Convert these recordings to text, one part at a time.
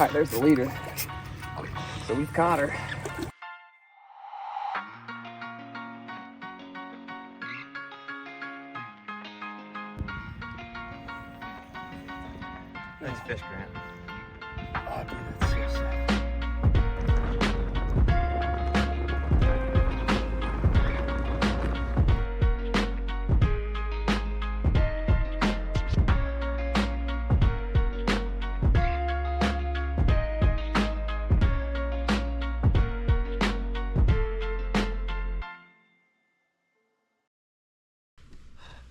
right, there's the leader. So we've caught her. Nice fish, Grant. Oh, dude, that's so sick.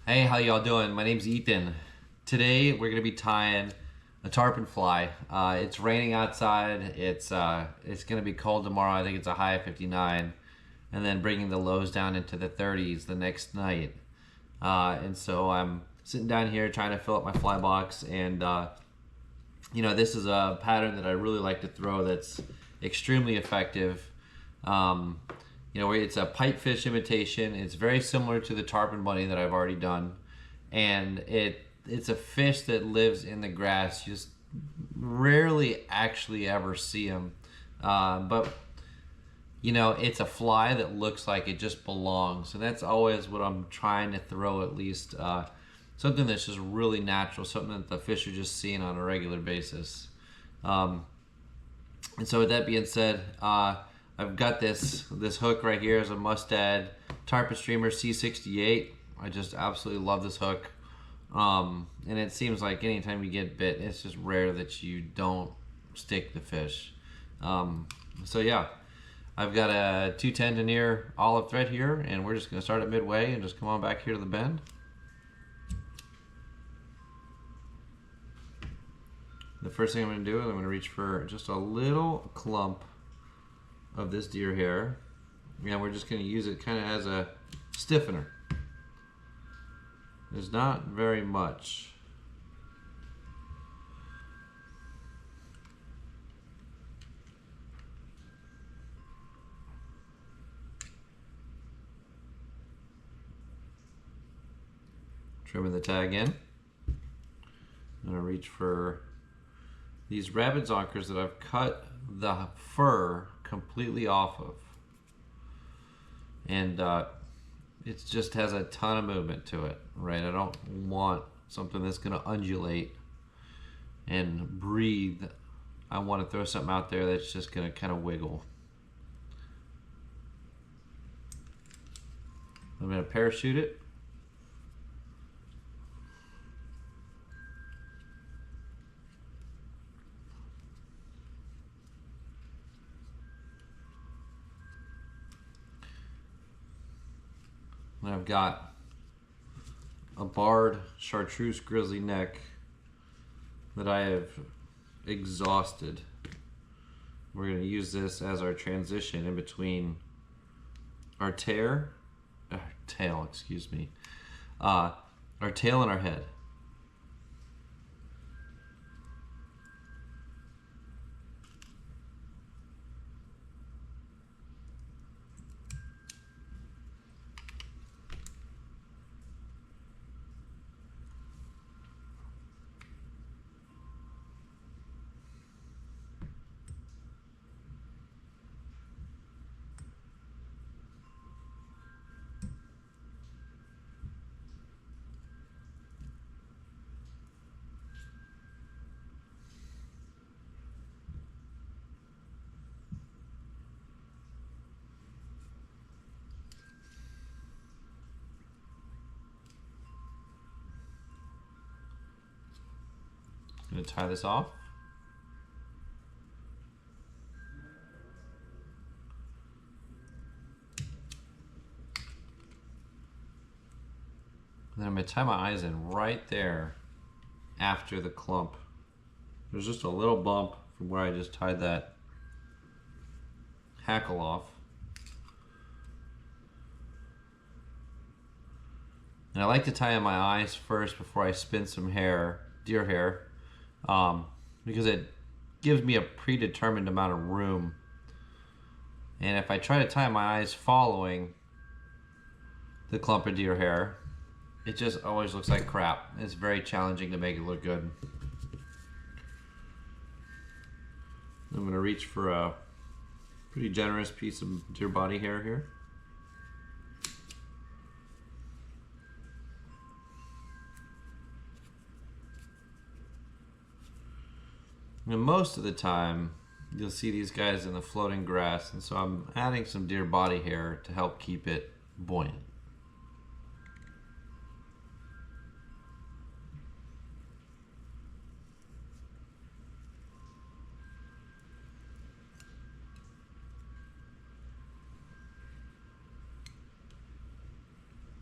Hey, how y'all doing? My name's Ethan. Today we're gonna be tying a tarpon fly. It's raining outside. It's gonna be cold tomorrow. I think it's a high of 59, and then bringing the lows down into the 30s the next night. And so I'm sitting down here trying to fill up my fly box, and you know, this is a pattern that I really like to throw. That's extremely effective. You know, it's a pipefish imitation. It's very similar to the tarpon bunny that I've already done, and it's a fish that lives in the grass. You just rarely actually ever see them, but you know, it's a fly that looks like it just belongs, and that's always what I'm trying to throw, at least something that's just really natural, something that the fish are just seeing on a regular basis. And so with that being said, I've got this hook right here is a Mustad Tarpon Streamer C68. I just absolutely love this hook. And it seems like anytime you get bit, it's just rare that you don't stick the fish. So yeah, I've got a 210 denier olive thread here, and we're just gonna start at midway and just come on back here to the bend. The first thing I'm gonna do is I'm gonna reach for just a little clump of this deer hair, and we're just going to use it kind of as a stiffener. There's not very much. Trimming the tag in. I'm going to reach for these rabbit zonkers that I've cut the fur completely off of, and it just has a ton of movement to it, right? I don't want something that's going to undulate and breathe. I want to throw something out there that's just going to kind of wiggle. I'm going to parachute it. And I've got a barred Chartreuse Grizzly neck that I have exhausted. We're going to use this as our transition in between our tail, excuse me, our tail and our head. I'm going to tie this off. And then I'm going to tie my eyes in right there after the clump. There's just a little bump from where I just tied that hackle off. And I like to tie in my eyes first before I spin some hair, deer hair, because it gives me a predetermined amount of room. And if I try to tie my eyes following the clump of deer hair, it just always looks like crap. It's very challenging to make it look good. I'm gonna reach for a pretty generous piece of deer body hair here. And most of the time, you'll see these guys in the floating grass, and so I'm adding some deer body hair to help keep it buoyant.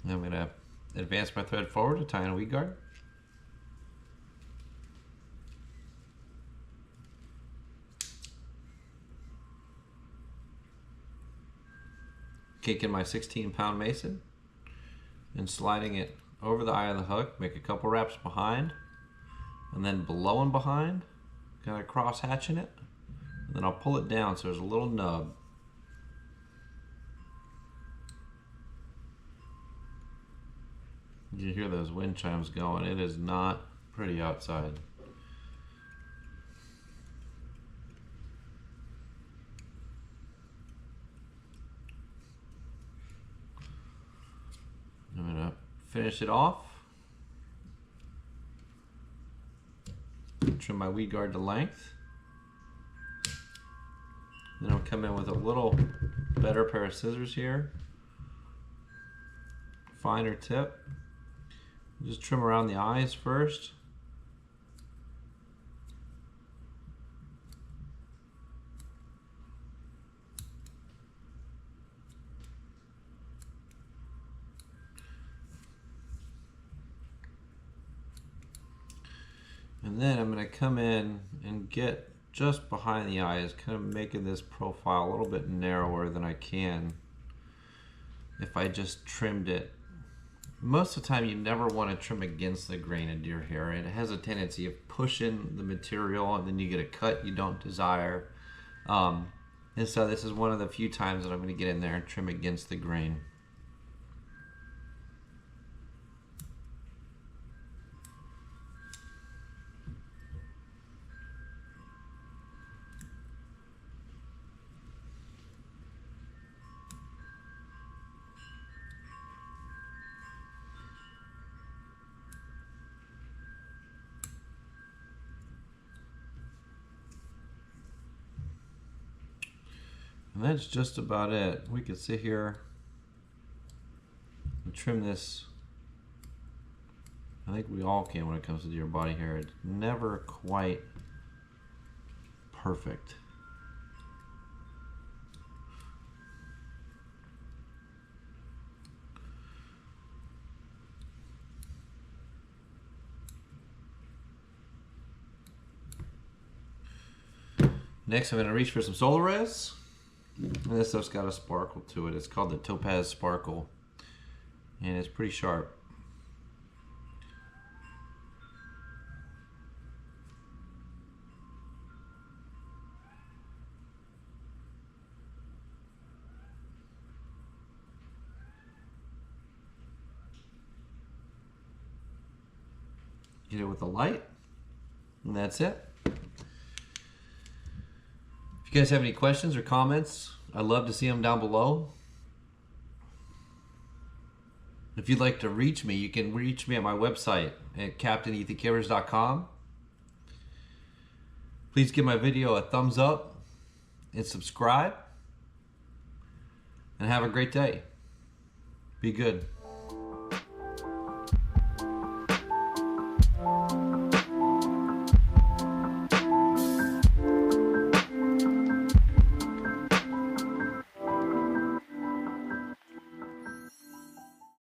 And I'm gonna advance my thread forward to tie in a weed guard. Taking my 16-pound mason and sliding it over the eye of the hook, make a couple wraps behind, and then below and behind, kind of cross hatching it, and then I'll pull it down so there's a little nub. You hear those wind chimes going. It is not pretty outside. I'm gonna finish it off. Trim my weed guard to length. Then I'll come in with a little better pair of scissors here. Finer tip. Just trim around the eyes first. And then I'm going to come in and get just behind the eyes, kind of making this profile a little bit narrower than I can if I just trimmed it. Most of the time you never want to trim against the grain of deer hair. It has a tendency of pushing the material and then you get a cut you don't desire. And so this is one of the few times that I'm going to get in there and trim against the grain. And that's just about it. We could sit here and trim this. I think we all can when it comes to deer body hair. It's never quite perfect. Next, I'm going to reach for some Saltywater. And this stuff's got a sparkle to it. It's called the Topaz Sparkle. And it's pretty sharp. Hit it with a light. And that's it. If you guys have any questions or comments, I'd love to see them down below. If you'd like to reach me, you can reach me at my website at captainethancameras.com. Please give my video a thumbs up and subscribe. And have a great day. Be good.